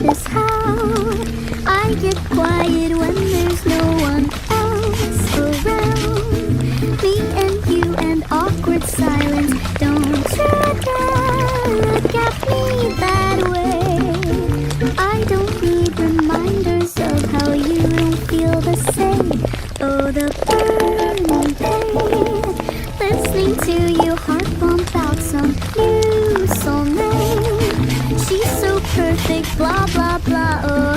notice how I get quiet when there's no one else around. Me and you and awkward silence. Don't you dare look at me that way. I don't need reminders of how you don't feel the same. Oh, the burning pain, listening to your heart pump out some new soulmate. She's so perfect, blah blah blah. Oh,